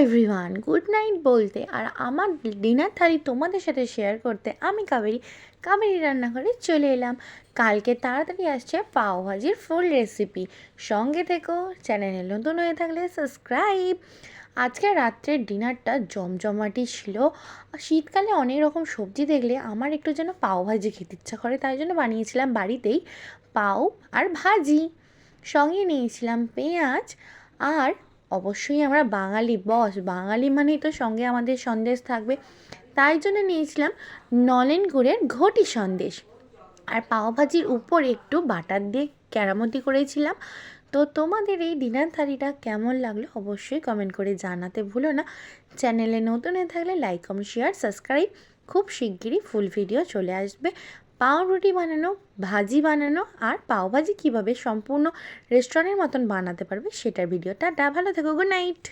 Everyone, good night বলতে আর আমার dinner থালি তোমাদের সাথে শেয়ার করতে আমি কাবেরী রান্নাঘরে চলে এলাম। কালকে তাড়াতাড়ি আসছে পাওভাজির ফুল রেসিপি। সঙ্গে থেকো, চ্যানেলে নতুন হয়ে থাকলে সাবস্ক্রাইব। আজকে রাত্রের ডিনারটা জমজমাটি ছিল। শীতকালে অনেক রকম সবজি দেখলে আমার একটু যেন পাওভাজি খেতে ইচ্ছা করে, তাই জন্য বানিয়েছিলাম বাড়িতেই পাও আর ভাজি। সঙ্গে নিয়েছিলাম পেঁয়াজ আর অবশ্যই আমরা বাঙালি মানেই তো সঙ্গে আমাদের সন্দেশ থাকবে, তাই জন্য নিয়েছিলাম নলেন গুড়ের ঘটি সন্দেশ। আর পাওভাজির উপর একটু বাটার দিয়ে কেরামতি করেছিলাম। তো তোমাদের এই ডিনার থালিটা কেমন লাগলো অবশ্যই কমেন্ট করে জানাতে ভুলো না। চ্যানেলে নতুন হয়ে থাকলে লাইক, কমেন্ট, শেয়ার, সাবস্ক্রাইব। খুব শিগগিরই ফুল ভিডিও চলে আসবে। পাউরুটি বানানো, ভাজি বানানো আর পাওভাজি কীভাবে সম্পূর্ণ রেস্টুরেন্টের মতন বানাতে পারবে সেটার ভিডিওটা। ভালো থেকো, গুড নাইট।